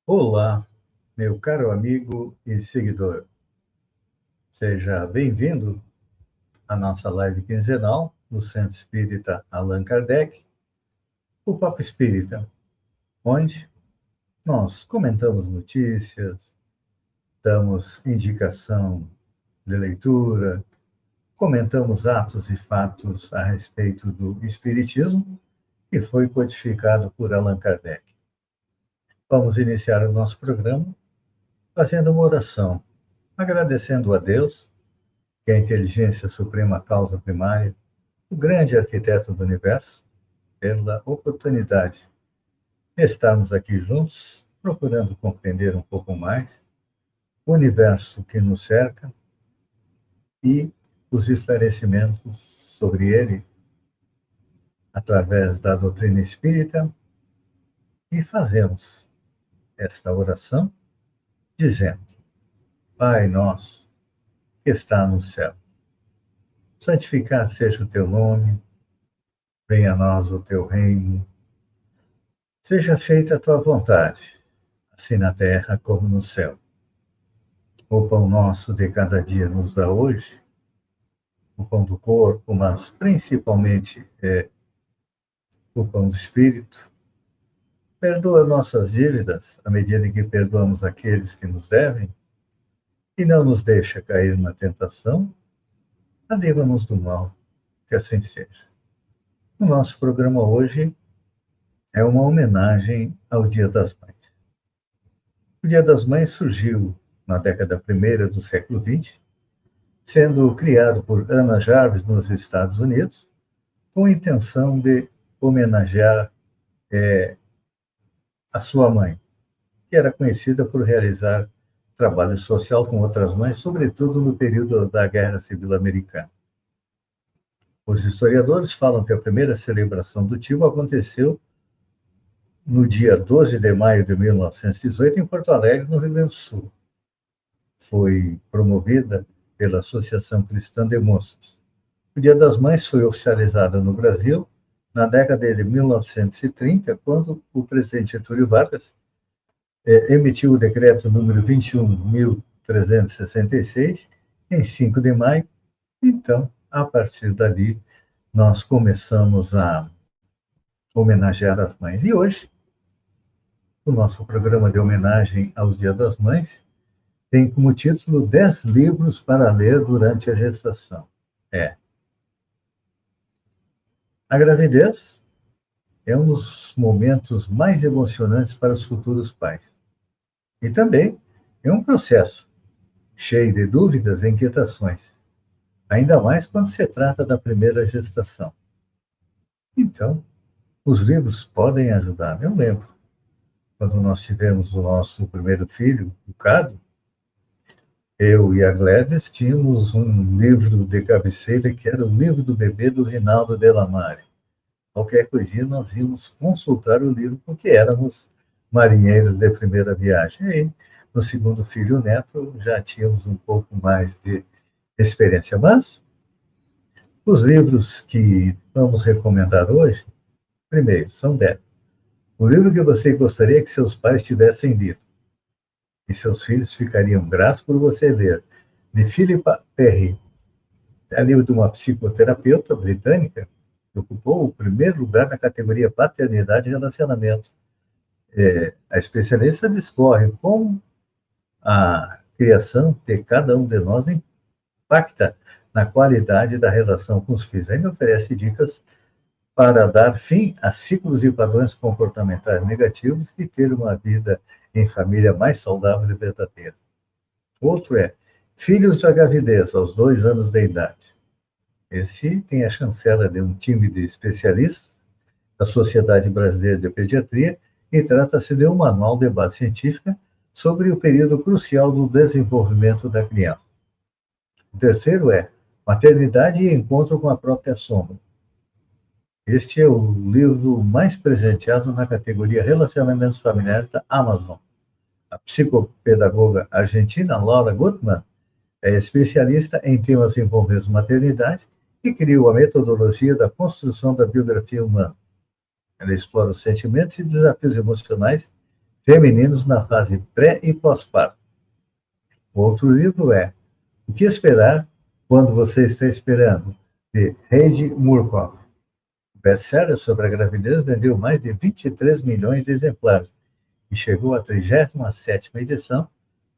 Olá, meu caro amigo e seguidor. Seja bem-vindo à nossa live quinzenal no Centro Espírita Allan Kardec, o Papo Espírita, onde nós comentamos notícias, damos indicação de leitura, comentamos atos e fatos a respeito do Espiritismo que foi codificado por Allan Kardec. Vamos iniciar o nosso programa fazendo uma oração, agradecendo a Deus, que é a inteligência suprema, causa primária, o grande arquiteto do universo, pela oportunidade de estarmos aqui juntos, procurando compreender um pouco mais o universo que nos cerca e os esclarecimentos sobre ele através da doutrina espírita, e fazemos esta oração dizendo: Pai nosso que está no céu, santificado seja o teu nome, venha a nós o teu reino, seja feita a tua vontade, assim na terra como no céu. O pão nosso de cada dia nos dá hoje, o pão do corpo, mas principalmente o pão do espírito. Perdoa nossas dívidas, à medida que perdoamos aqueles que nos devem, e não nos deixa cair na tentação, mas livra-nos do mal, que assim seja. O nosso programa hoje é uma homenagem ao Dia das Mães. O Dia das Mães surgiu na década primeira do século XX, sendo criado por Anna Jarvis nos Estados Unidos, com a intenção de homenagear a sua mãe, que era conhecida por realizar trabalho social com outras mães, sobretudo no período da Guerra Civil Americana. Os historiadores falam que a primeira celebração do tipo aconteceu no dia 12 de maio de 1918, em Porto Alegre, no Rio Grande do Sul. Foi promovida pela Associação Cristã de Moças. O Dia das Mães foi oficializado no Brasil na década de 1930, quando o presidente Getúlio Vargas emitiu o decreto número 21.366, em 5 de maio. Então, a partir dali, nós começamos a homenagear as mães. E hoje, o nosso programa de homenagem aos Dia das Mães tem como título 10 livros para ler durante a gestação. A gravidez é um dos momentos mais emocionantes para os futuros pais. E também é um processo cheio de dúvidas e inquietações, ainda mais quando se trata da primeira gestação. Então, os livros podem ajudar. Eu lembro, quando nós tivemos o nosso primeiro filho, o Cado, eu e a Gladys tínhamos um livro de cabeceira que era o livro do bebê do Rinaldo Delamare. Qualquer coisinha nós íamos consultar o livro, porque éramos marinheiros de primeira viagem. E aí, no segundo filho, o Neto, já tínhamos um pouco mais de experiência. Mas os livros que vamos recomendar hoje, primeiro, são 10. O livro que você gostaria que seus pais tivessem lido, e seus filhos ficariam gratos por você ler, de Philippa Perry. É livro de uma psicoterapeuta britânica que ocupou o primeiro lugar na categoria Paternidade e Relacionamento. A especialista discorre como a criação de cada um de nós impacta na qualidade da relação com os filhos. Ainda oferece dicas para dar fim a ciclos e padrões comportamentais negativos e ter uma vida em família mais saudável e verdadeira. Outro é Filhos da Gravidez, aos 2 anos de idade. Esse tem a chancela de um time de especialistas da Sociedade Brasileira de Pediatria e trata-se de um manual de base científica sobre o período crucial do desenvolvimento da criança. O terceiro é Maternidade e Encontro com a Própria Sombra. Este é o livro mais presenteado na categoria Relacionamentos Familiares da Amazon. A psicopedagoga argentina Laura Gutman é especialista em temas envolvendo maternidade e criou a metodologia da construção da biografia humana. Ela explora os sentimentos e desafios emocionais femininos na fase pré e pós-parto. O outro livro é O que Esperar Quando Você Está Esperando, de Heidi Murkoff. O best-seller sobre a gravidez vendeu mais de 23 milhões de exemplares e chegou à 37ª edição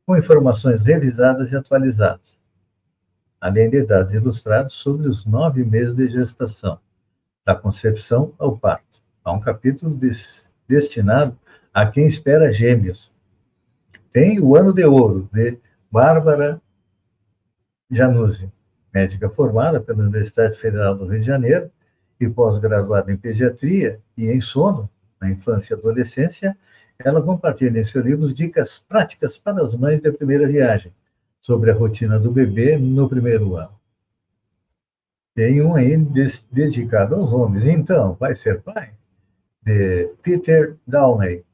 com informações revisadas e atualizadas, além de dados ilustrados sobre os 9 meses de gestação, da concepção ao parto. Há um capítulo destinado a quem espera gêmeos. Tem O Ano de Ouro, de Bárbara Januzzi, médica formada pela Universidade Federal do Rio de Janeiro e pós-graduada em pediatria e em sono, na infância e adolescência. Ela compartilha em seu livro dicas práticas para as mães da primeira viagem, sobre a rotina do bebê no primeiro ano. Tem um aí dedicado aos homens. Então, vai ser pai? De Peter Downey.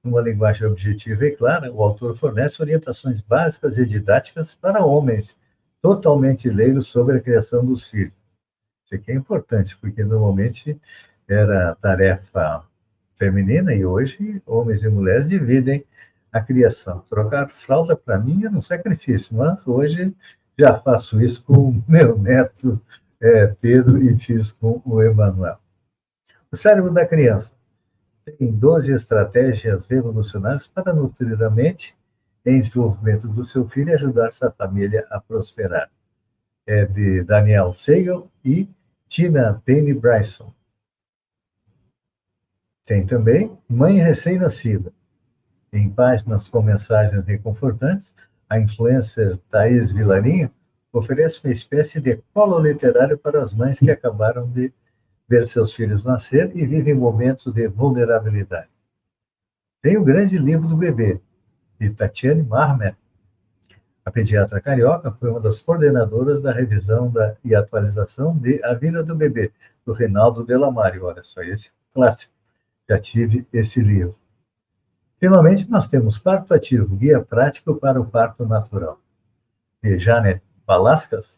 Numa linguagem objetiva e clara, o autor fornece orientações básicas e didáticas para homens totalmente leigos sobre a criação dos filhos. Isso aqui é importante, porque normalmente era tarefa feminina e hoje homens e mulheres dividem a criação. Trocar fralda, para mim, é um sacrifício, mas hoje já faço isso com o meu neto Pedro e fiz com o Emanuel. O cérebro da criança tem 12 estratégias revolucionárias para nutrir a mente em desenvolvimento do seu filho e ajudar sua família a prosperar. É de Daniel Siegel e Tina Payne Bryson. Tem também Mãe Recém-Nascida. Em páginas com mensagens reconfortantes, a influencer Thaís Vilarinho oferece uma espécie de colo literário para as mães que acabaram de ver seus filhos nascer e vivem momentos de vulnerabilidade. Tem o Grande Livro do Bebê, de Tatiane Marmer. A pediatra carioca foi uma das coordenadoras da revisão e atualização de A Vida do Bebê, do Reinaldo Delamário. Olha só, esse clássico. Já tive esse livro. Finalmente, nós temos Parto Ativo, Guia Prático para o Parto Natural, de Janet Balaskas,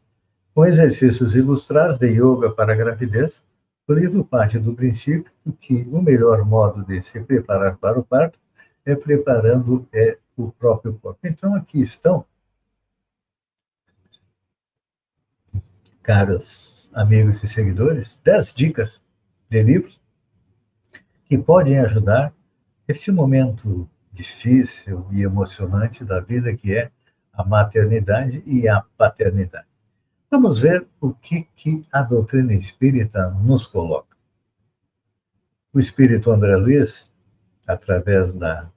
com exercícios ilustrados de yoga para a gravidez. O livro parte do princípio que o melhor modo de se preparar para o parto é preparando o próprio corpo. Então, aqui estão, caros amigos e seguidores, 10 dicas de livros que podem ajudar este momento difícil e emocionante da vida, que é a maternidade e a paternidade. Vamos ver o que a doutrina espírita nos coloca. O espírito André Luiz, através da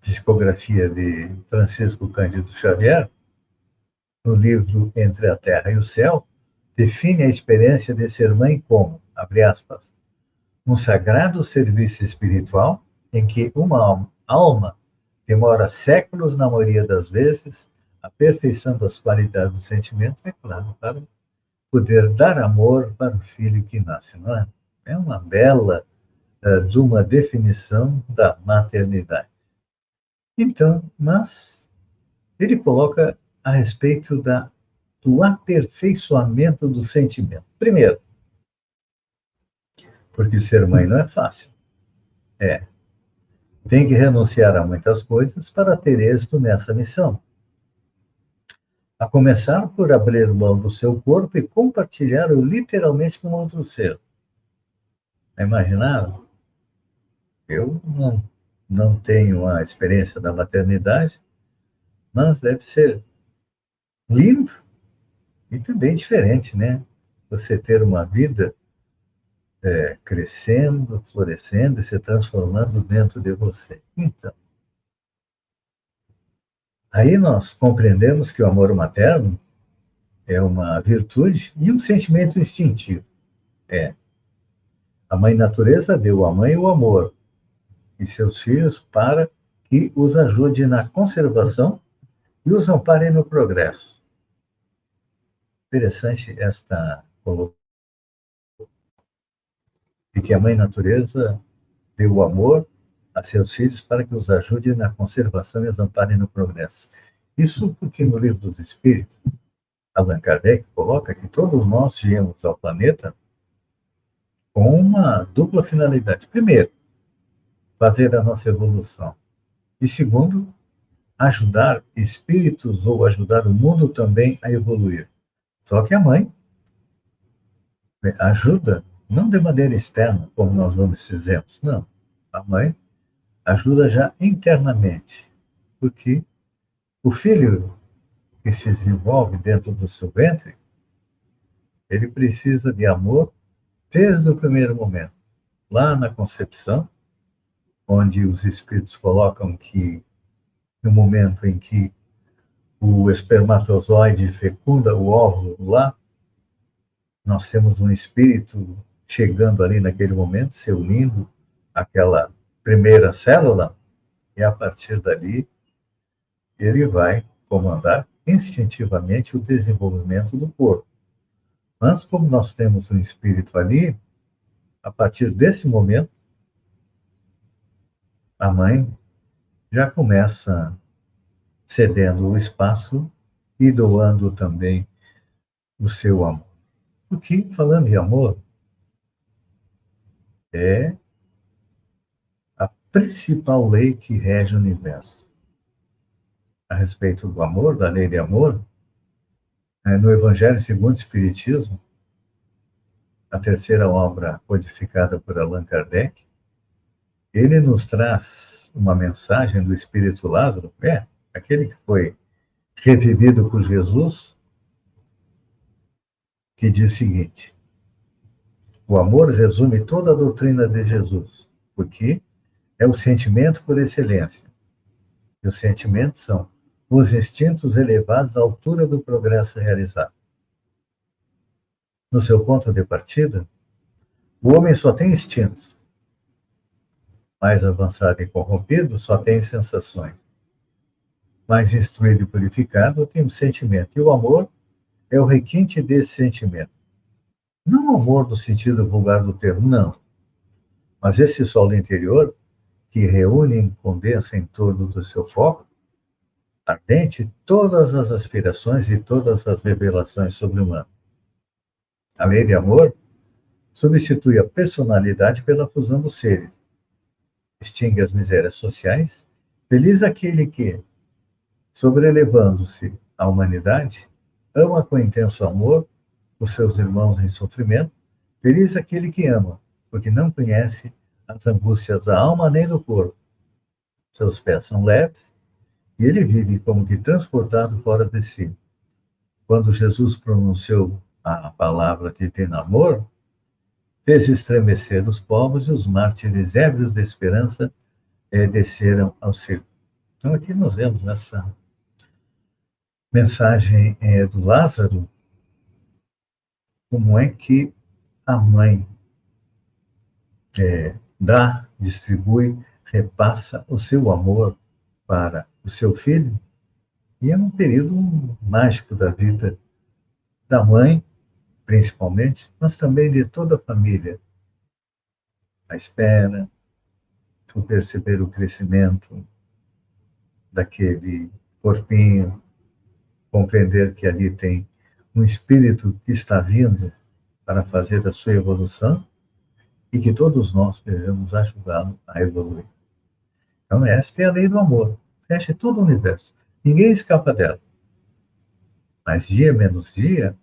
psicografia de Francisco Cândido Xavier, no livro Entre a Terra e o Céu, define a experiência de ser mãe como, abre aspas, um sagrado serviço espiritual em que uma alma demora séculos, na maioria das vezes, aperfeiçoando as qualidades do sentimento, é claro, para poder dar amor para o filho que nasce, não é? É uma bela de uma definição da maternidade. Então, mas ele coloca a respeito do aperfeiçoamento do sentimento. Primeiro, porque ser mãe não é fácil. Tem que renunciar a muitas coisas para ter êxito nessa missão. A começar por abrir mão do seu corpo e compartilhá-lo literalmente com outro ser. Imaginaram? Eu não tenho a experiência da maternidade, mas deve ser lindo e também diferente, né? Você ter uma vida crescendo, florescendo e se transformando dentro de você. Então, aí nós compreendemos que o amor materno é uma virtude e um sentimento instintivo. A mãe natureza deu à mãe o amor e seus filhos para que os ajude na conservação e os amparem no progresso. Interessante esta colocação, de que a mãe natureza deu o amor a seus filhos para que os ajude na conservação e os amparem no progresso. Isso porque no Livro dos Espíritos, Allan Kardec coloca que todos nós viemos ao planeta com uma dupla finalidade. Primeiro, fazer a nossa evolução. E segundo, ajudar espíritos ou ajudar o mundo também a evoluir. Só que a mãe ajuda não de maneira externa, como nós vamos fizemos, não. A mãe ajuda já internamente, porque o filho que se desenvolve dentro do seu ventre, ele precisa de amor desde o primeiro momento. Lá na concepção, onde os espíritos colocam que no momento em que o espermatozoide fecunda o óvulo lá, nós temos um espírito chegando ali naquele momento, se unindo àquela primeira célula, e a partir dali ele vai comandar instintivamente o desenvolvimento do corpo. Mas como nós temos um espírito ali, a partir desse momento, a mãe já começa cedendo o espaço e doando também o seu amor. Porque, falando em amor, é a principal lei que rege o universo. A respeito do amor, da lei de amor, no Evangelho segundo o Espiritismo, a terceira obra codificada por Allan Kardec, ele nos traz uma mensagem do Espírito Lázaro, aquele que foi revivido por Jesus, que diz o seguinte: o amor resume toda a doutrina de Jesus, porque é o sentimento por excelência. E os sentimentos são os instintos elevados à altura do progresso realizado. No seu ponto de partida, o homem só tem instintos. Mais avançado e corrompido só tem sensações. Mais instruído e purificado tem um sentimento. E o amor é o requinte desse sentimento. Não o amor no sentido vulgar do termo, não. Mas esse sol interior, que reúne e condensa em torno do seu foco ardente todas as aspirações e todas as revelações sobre-humanas. A lei de amor substitui a personalidade pela fusão dos seres. Extingue as misérias sociais. Feliz aquele que, sobrelevando-se à humanidade, ama com intenso amor os seus irmãos em sofrimento. Feliz aquele que ama, porque não conhece as angústias da alma nem do corpo. Seus pés são leves e ele vive como que transportado fora de si. Quando Jesus pronunciou a palavra divino amor, fez estremecer os povos e os mártires ébrios de esperança desceram ao circo. Então aqui nós vemos nessa mensagem do Lázaro, como é que a mãe dá, distribui, repassa o seu amor para o seu filho, e é um período mágico da vida da mãe, principalmente, mas também de toda a família. A espera, o perceber o crescimento daquele corpinho, compreender que ali tem um espírito que está vindo para fazer a sua evolução e que todos nós devemos ajudá-lo a evoluir. Então, esta é a lei do amor. Fecha todo o universo. Ninguém escapa dela. Mas dia menos dia,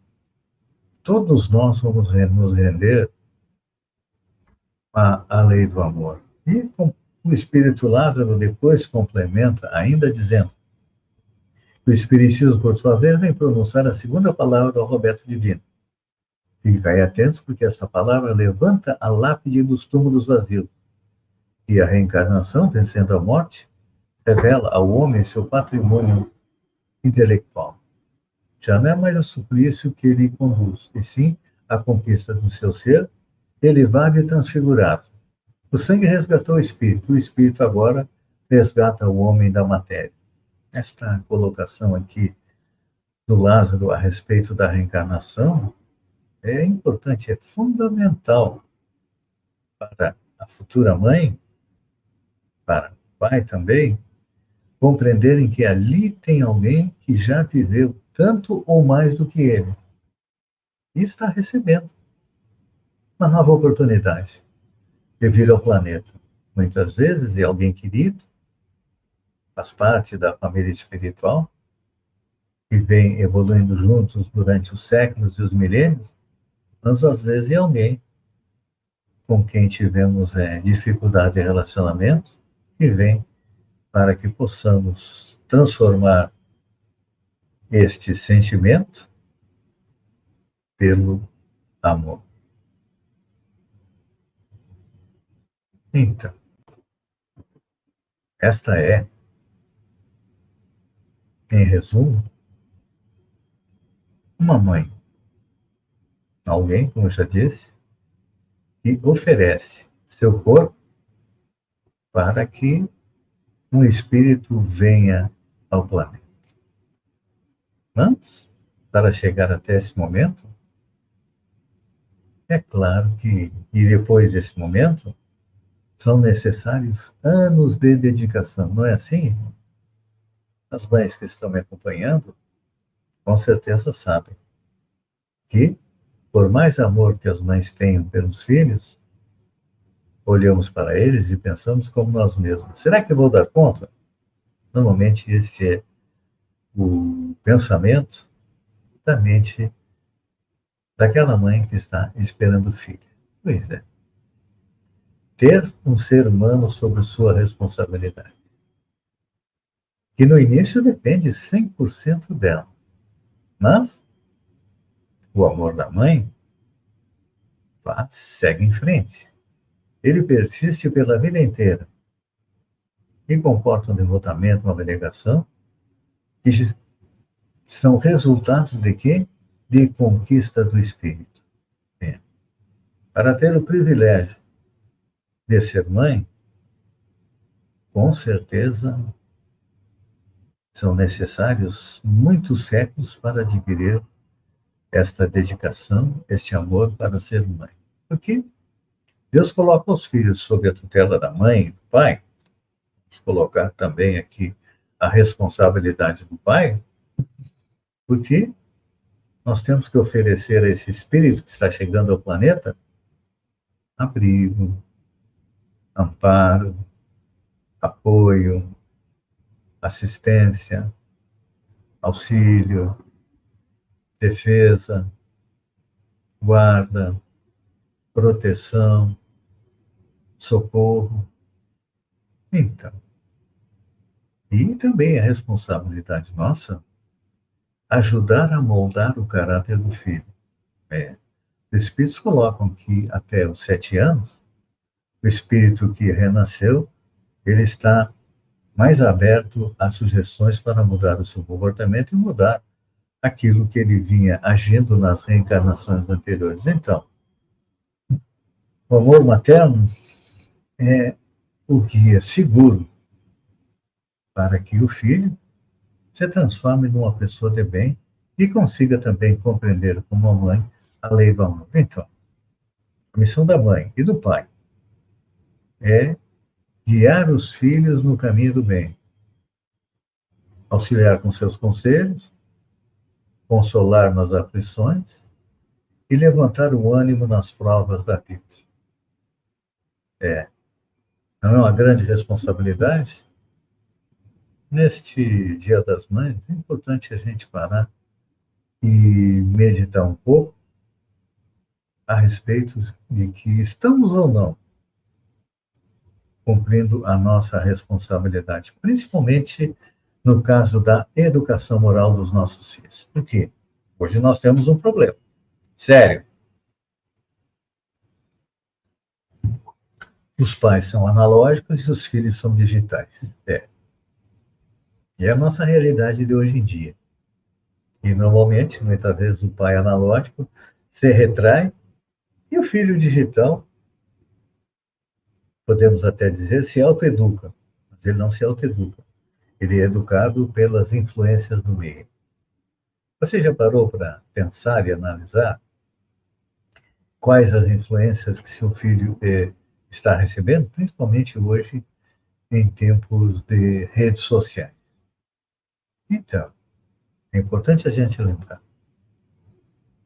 todos nós vamos nos render à lei do amor. E o Espírito Lázaro depois complementa, ainda dizendo: o Espiritismo, por sua vez, vem pronunciar a segunda palavra do alfabeto divino. Ficai atentos, porque essa palavra levanta a lápide dos túmulos vazios. E a reencarnação, vencendo a morte, revela ao homem seu patrimônio intelectual. Já não é mais o suplício que ele conduz, e sim a conquista do seu ser, elevado e transfigurado. O sangue resgatou o espírito agora resgata o homem da matéria. Esta colocação aqui do Lázaro a respeito da reencarnação é importante, é fundamental para a futura mãe, para o pai também, compreenderem que ali tem alguém que já viveu tanto ou mais do que ele e está recebendo uma nova oportunidade de vir ao planeta. Muitas vezes é alguém querido, faz parte da família espiritual, que vem evoluindo juntos durante os séculos e os milênios, mas às vezes é alguém com quem tivemos dificuldade de relacionamento, que vem para que possamos transformar este sentimento pelo amor. Então, esta é, em resumo, uma mãe. Alguém, como eu já disse, que oferece seu corpo para que um espírito venha ao planeta. Mas, para chegar até esse momento, é claro que, e depois desse momento, são necessários anos de dedicação, não é assim? As mães que estão me acompanhando, com certeza sabem que, por mais amor que as mães tenham pelos filhos, olhamos para eles e pensamos como nós mesmos. Será que eu vou dar conta? Normalmente, este é o pensamento da mente daquela mãe que está esperando o filho. Pois é. Ter um ser humano sob sua responsabilidade. Que no início depende 100% dela. Mas o amor da mãe segue em frente. Ele persiste pela vida inteira e comporta um devotamento, uma abnegação, que são resultados de quê? De conquista do espírito. É. Para ter o privilégio de ser mãe, com certeza são necessários muitos séculos para adquirir esta dedicação, este amor para ser mãe. Porque Deus coloca os filhos sob a tutela da mãe e do pai. Vamos colocar também aqui a responsabilidade do pai, porque nós temos que oferecer a esse espírito que está chegando ao planeta abrigo, amparo, apoio, assistência, auxílio, defesa, guarda, proteção, socorro. Então, e também a responsabilidade nossa ajudar a moldar o caráter do filho. Os espíritos colocam que até os 7 anos, o espírito que renasceu, ele está mais aberto a sugestões para mudar o seu comportamento e mudar aquilo que ele vinha agindo nas reencarnações anteriores. Então, o amor materno é o guia seguro para que o filho se transforme numa pessoa de bem e consiga também compreender como a mãe a lei do amor. Então, a missão da mãe e do pai é guiar os filhos no caminho do bem, auxiliar com seus conselhos, consolar nas aflições e levantar o ânimo nas provas da vida. Não é uma grande responsabilidade? Neste Dia das Mães, é importante a gente parar e meditar um pouco a respeito de que estamos ou não cumprindo a nossa responsabilidade, principalmente no caso da educação moral dos nossos filhos. Por quê? Hoje nós temos um problema sério. Os pais são analógicos e os filhos são digitais. E é a nossa realidade de hoje em dia. E normalmente, muitas vezes, o pai analógico se retrai e o filho digital, podemos até dizer, se autoeduca. Mas ele não se autoeduca. Ele é educado pelas influências do meio. Você já parou para pensar e analisar quais as influências que seu filho está recebendo, principalmente hoje, em tempos de redes sociais? Então, é importante a gente lembrar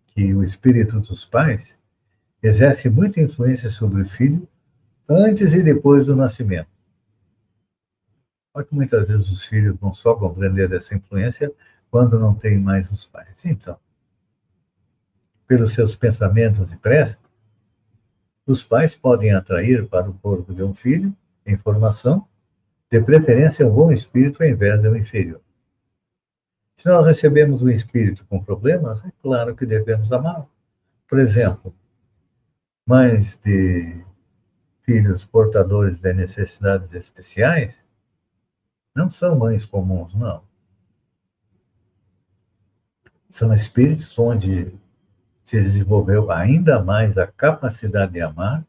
que o espírito dos pais exerce muita influência sobre o filho antes e depois do nascimento. Só que muitas vezes os filhos vão só compreender essa influência quando não tem mais os pais. Então, pelos seus pensamentos e preces, os pais podem atrair para o corpo de um filho informação, de preferência um bom espírito ao invés de um inferior. Se nós recebemos um espírito com problemas, é claro que devemos amá-lo. Por exemplo, mães de filhos portadores de necessidades especiais não são mães comuns, não. São espíritos onde se desenvolveu ainda mais a capacidade de amar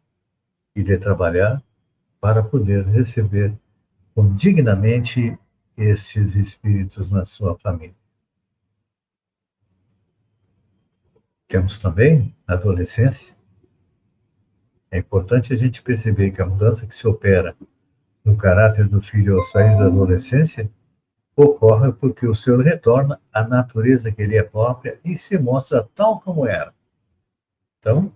e de trabalhar para poder receber dignamente esses espíritos na sua família. Temos também, na adolescência, é importante a gente perceber que a mudança que se opera no caráter do filho ao sair da adolescência ocorre porque o ser retorna à natureza que lhe é própria e se mostra tal como era. Então,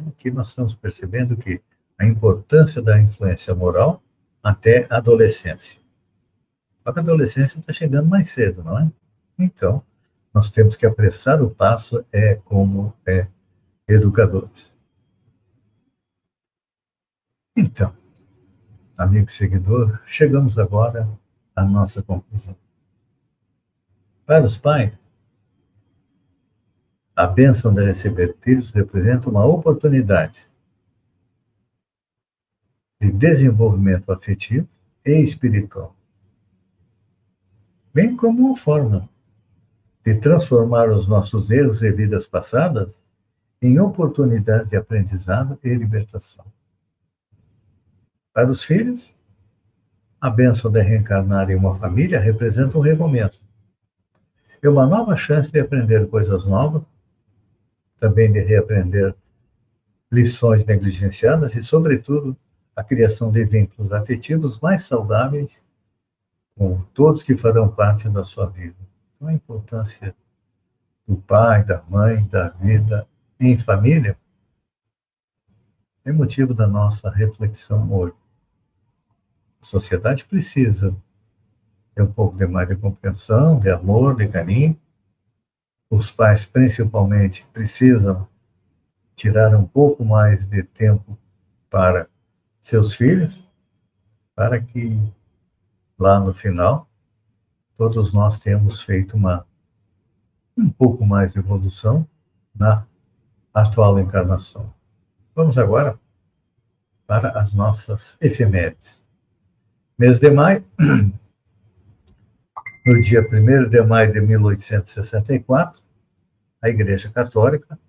aqui nós estamos percebendo que a importância da influência moral até a adolescência. Só que a adolescência está chegando mais cedo, não é? Então, nós temos que apressar o passo como educadores. Então, amigo seguidor, chegamos agora à nossa conclusão. Para os pais, a bênção de receber filhos representa uma oportunidade de desenvolvimento afetivo e espiritual, bem como uma forma de transformar os nossos erros e vidas passadas em oportunidades de aprendizado e libertação. Para os filhos, a bênção de reencarnar em uma família representa um recomeço. É uma nova chance de aprender coisas novas, também de reaprender lições negligenciadas e, sobretudo, a criação de vínculos afetivos mais saudáveis com todos que farão parte da sua vida. Então, a importância do pai, da mãe, da vida em família é motivo da nossa reflexão hoje. A sociedade precisa ter um pouco de mais de compreensão, de amor, de carinho. Os pais, principalmente, precisam tirar um pouco mais de tempo para seus filhos, para que lá no final todos nós tenhamos feito um pouco mais de evolução na atual encarnação. Vamos agora para as nossas efemérides. Mês de maio, no dia 1º de maio de 1864, a Igreja Católica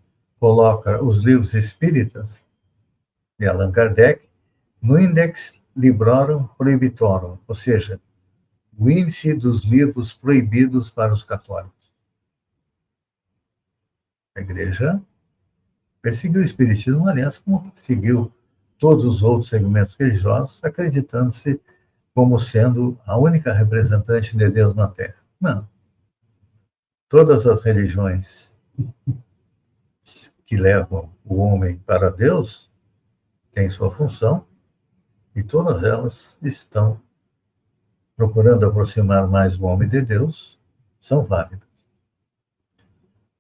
coloca os livros espíritas de Allan Kardec no Index Librorum Prohibitorum, ou seja, o índice dos livros proibidos para os católicos. A Igreja perseguiu o Espiritismo, aliás, como perseguiu todos os outros segmentos religiosos, acreditando-se como sendo a única representante de Deus na Terra. Não. Todas as religiões que levam o homem para Deus têm sua função e todas elas estão procurando aproximar mais o homem de Deus, são válidas.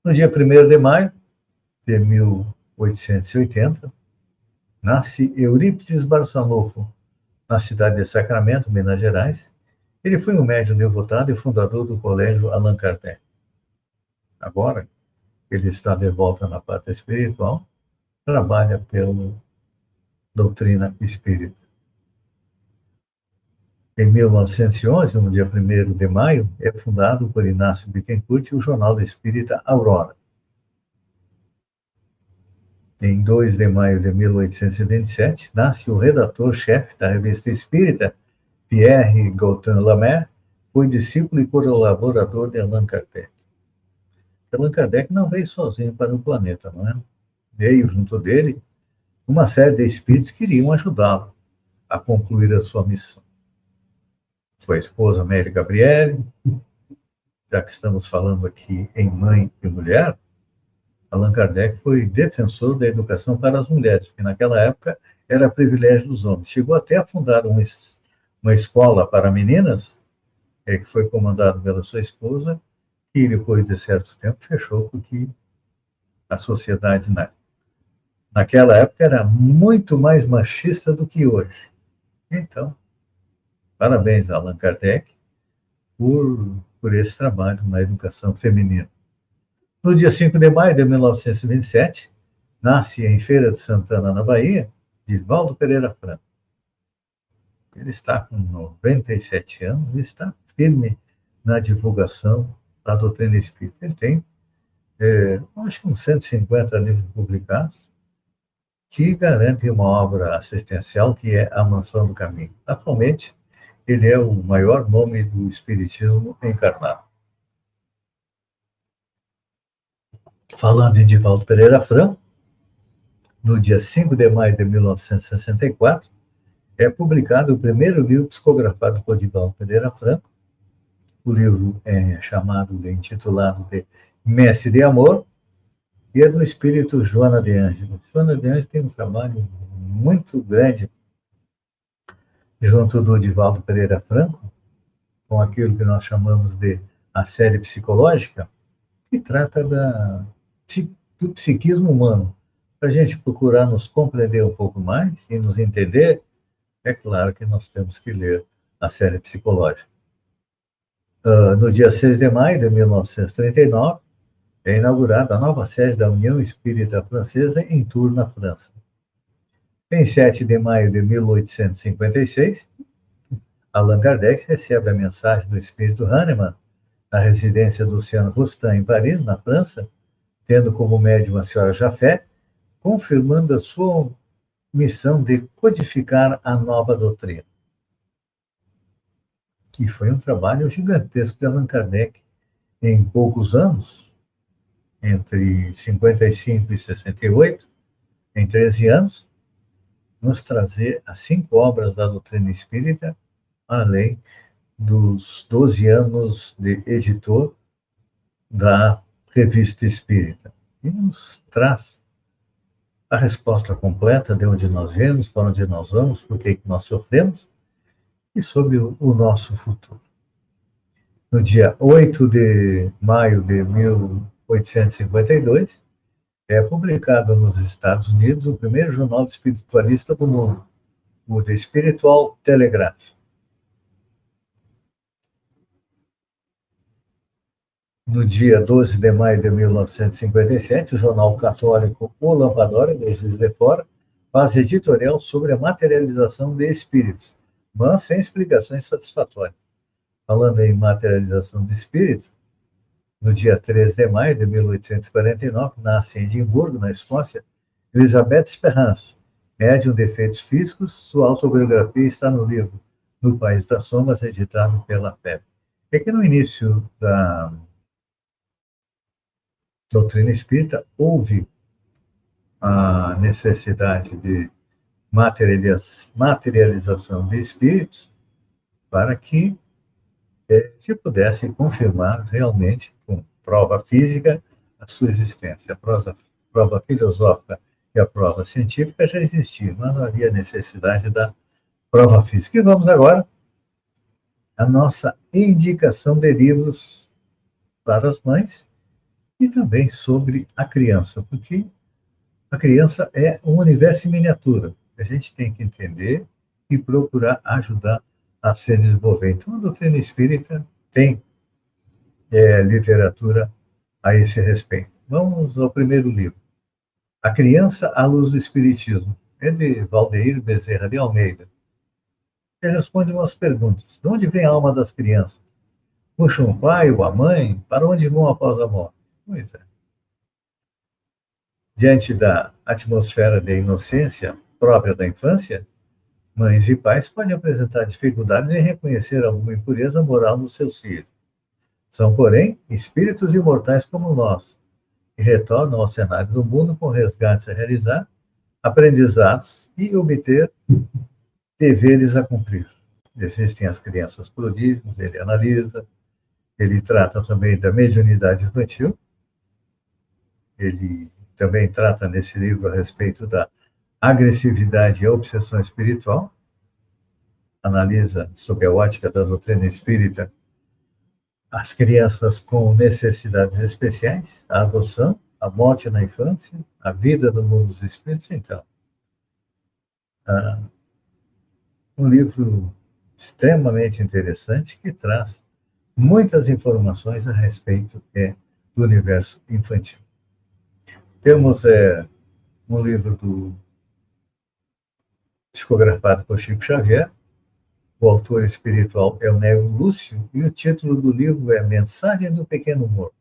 No dia 1º de maio de 1880, nasce Eurípides Barçanufo, na cidade de Sacramento, Minas Gerais. Ele foi um médium devotado e fundador do Colégio Allan Kardec. Agora, ele está de volta na pátria espiritual, trabalha pela doutrina espírita. Em 1911, no dia 1º de maio, é fundado por Inácio Bittencourt o Jornal Espírita Aurora. Em 2 de maio de 1827, nasce o redator-chefe da Revista Espírita, Pierre Gaultin Lamer, foi discípulo e colaborador de Allan Kardec. Allan Kardec não veio sozinho para o planeta, não é? Veio junto dele uma série de espíritos que iriam ajudá-lo a concluir a sua missão. Sua esposa, Amélie Gabriele, já que estamos falando aqui em mãe e mulher, Allan Kardec foi defensor da educação para as mulheres, que naquela época era privilégio dos homens. Chegou até a fundar uma escola para meninas, que foi comandado pela sua esposa, e depois de certo tempo fechou, porque a sociedade naquela época era muito mais machista do que hoje. Então, parabéns a Allan Kardec por esse trabalho na educação feminina. No dia 5 de maio de 1927, nasce em Feira de Santana, na Bahia, Divaldo Pereira Franco. Ele está com 97 anos e está firme na divulgação da doutrina espírita. Ele tem, acho que uns 150 livros publicados, que garantem uma obra assistencial que é A Mansão do Caminho. Atualmente, ele é o maior nome do espiritismo encarnado. Falando em Divaldo Pereira Franco, no dia 5 de maio de 1964, é publicado o primeiro livro psicografado por Divaldo Pereira Franco. O livro é intitulado de Mestre de Amor, e é do espírito Joana de Ângelo. Joana de Ângelo tem um trabalho muito grande junto do Divaldo Pereira Franco, com aquilo que nós chamamos de a série psicológica, que trata do psiquismo humano. Para a gente procurar nos compreender um pouco mais e nos entender, é claro que nós temos que ler a série psicológica. No dia 6 de maio de 1939, é inaugurada a nova sede da União Espírita Francesa em Tours, na França. Em 7 de maio de 1856, Allan Kardec recebe a mensagem do espírito Hahnemann na residência do Luciano Rostand, em Paris, na França, tendo como médium a senhora Jaffé, confirmando a sua missão de codificar a nova doutrina. Que foi um trabalho gigantesco de Allan Kardec em poucos anos, entre 55 e 68, em 13 anos, nos trazer as 5 obras da doutrina espírita, além dos 12 anos de editor da Revista Espírita. E nos traz a resposta completa de onde nós viemos, para onde nós vamos, por que nós sofremos e sobre o nosso futuro. No dia 8 de maio de 1852, é publicado nos Estados Unidos o primeiro jornal espiritualista do mundo, o The Spiritual Telegraph. No dia 12 de maio de 1957, o jornal católico O Lampadori, de Juiz de Fora, faz editorial sobre a materialização de espíritos, mas sem explicações satisfatórias. Falando em materialização de espíritos, no dia 13 de maio de 1849, nasce em Edimburgo, na Escócia, Elizabeth Esperance, médium de efeitos físicos. Sua autobiografia está no livro No País das Sombras, editado pela FEB. É que no início da doutrina espírita houve a necessidade de materialização de espíritos para que se pudesse confirmar realmente, com prova física, a sua existência. A prova filosófica e a prova científica já existiam, mas não havia necessidade da prova física. E vamos agora à nossa indicação de livros para as mães e também sobre a criança, porque a criança é um universo em miniatura. A gente tem que entender e procurar ajudar a se desenvolver. Então, a doutrina espírita tem literatura a esse respeito. Vamos ao primeiro livro. A Criança à Luz do Espiritismo. É de Valdeir Bezerra de Almeida. Ele responde umas perguntas. De onde vem a alma das crianças? Puxam o pai ou a mãe? Para onde vão após a morte? Pois é. Diante da atmosfera de inocência própria da infância, mães e pais podem apresentar dificuldades em reconhecer alguma impureza moral nos seus filhos. São, porém, espíritos imortais como nós, que retornam ao cenário do mundo com resgates a realizar, aprendizados e obter deveres a cumprir. Existem as crianças prodígios, ele analisa, ele trata também da mediunidade infantil, ele também trata nesse livro a respeito da agressividade e a obsessão espiritual. analisa, sob a ótica da doutrina espírita, as crianças com necessidades especiais, a adoção, a morte na infância, a vida no mundo dos espíritos. Então, um livro extremamente interessante que traz muitas informações a respeito do universo infantil. Temos um livro psicografado por Chico Xavier. O autor espiritual é o Nélio Lúcio e o título do livro é Mensagem do Pequeno Humor.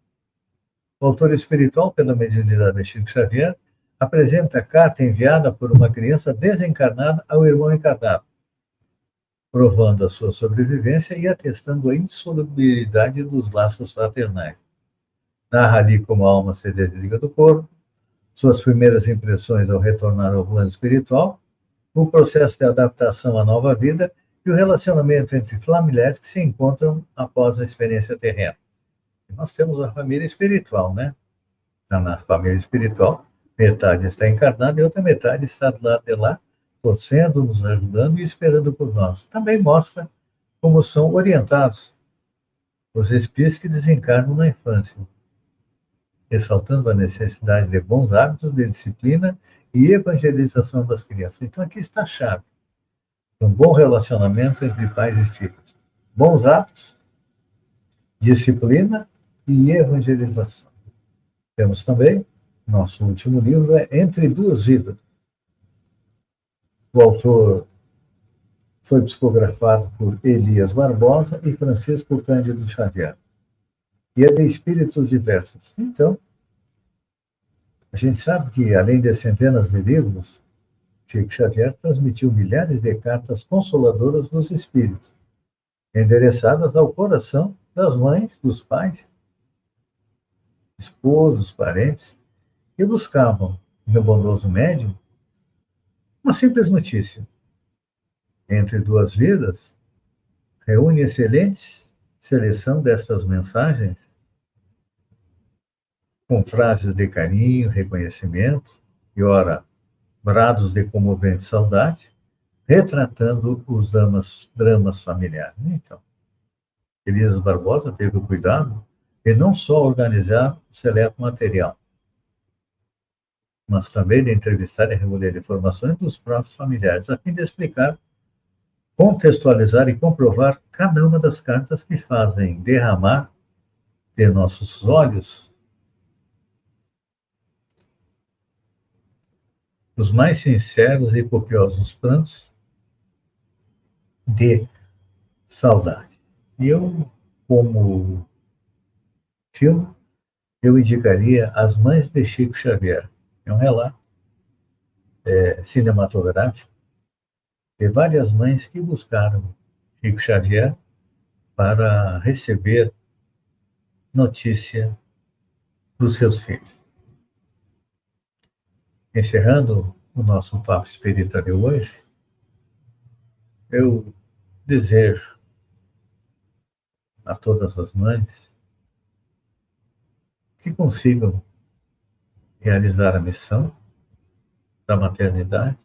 O autor espiritual, pela mediunidade de Chico Xavier, apresenta a carta enviada por uma criança desencarnada ao irmão encarnado, provando a sua sobrevivência e atestando a insolubilidade dos laços fraternais. Narra ali como a alma se desliga do corpo, suas primeiras impressões ao retornar ao plano espiritual, o processo de adaptação à nova vida e o relacionamento entre familiares que se encontram após a experiência terrena. Nós temos a família espiritual, né? Na família espiritual, metade está encarnada e outra metade está do lado de lá, torcendo, nos ajudando e esperando por nós. Também mostra como são orientados os espíritos que desencarnam na infância, ressaltando a necessidade de bons hábitos, de disciplina e evangelização das crianças. Então, aqui está a chave. Um bom relacionamento entre pais e filhos. Bons hábitos, disciplina e evangelização. Temos também, nosso último livro é Entre Duas Vidas. O autor foi psicografado por Elias Barbosa e Francisco Cândido Xavier. E é de espíritos diversos. Então, a gente sabe que, além de centenas de livros, Chico Xavier transmitiu milhares de cartas consoladoras dos espíritos, endereçadas ao coração das mães, dos pais, esposos, parentes, que buscavam, no bondoso médium, uma simples notícia. Entre Duas Vidas, reúne excelentes seleção dessas mensagens, com frases de carinho, reconhecimento e, ora, brados de comovente saudade, retratando os dramas familiares. Então, Elias Barbosa teve o cuidado de não só organizar o seleto material, mas também de entrevistar e recolher informações dos próprios familiares, a fim de explicar, contextualizar e comprovar cada uma das cartas que fazem derramar de nossos olhos os mais sinceros e copiosos prantos de saudade. E eu, como filme, eu indicaria As Mães de Chico Xavier. É um relato cinematográfico de várias mães que buscaram Chico Xavier para receber notícia dos seus filhos. Encerrando o nosso papo espírita de hoje, eu desejo a todas as mães que consigam realizar a missão da maternidade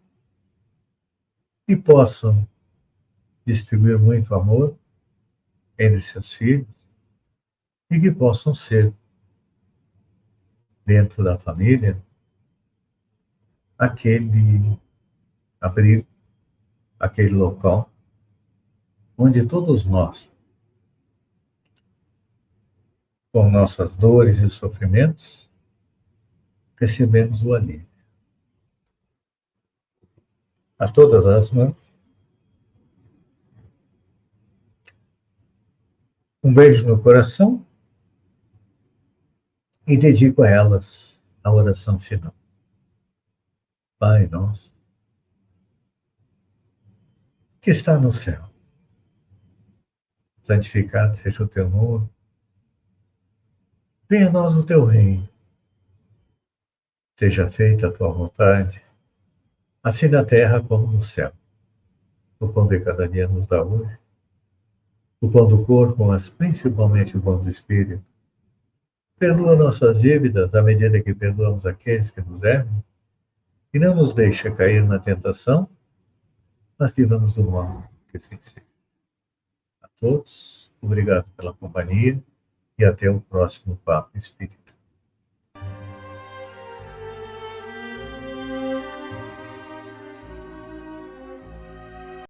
e possam distribuir muito amor entre seus filhos e que possam ser, dentro da família, aquele abrigo, aquele local onde todos nós, com nossas dores e sofrimentos, recebemos o alívio. A todas as mães, um beijo no coração e dedico a elas a oração final. Pai nosso, que está no céu, santificado seja o teu nome, venha a nós o teu reino, seja feita a tua vontade, assim na terra como no céu. O pão de cada dia nos dá hoje, o pão do corpo, mas principalmente o pão do espírito. Perdoa nossas dívidas à medida que perdoamos aqueles que nos erram, e não nos deixa cair na tentação, mas livra-nos do mal. que assim seja. A todos, obrigado pela companhia e até o próximo Papo Espírita.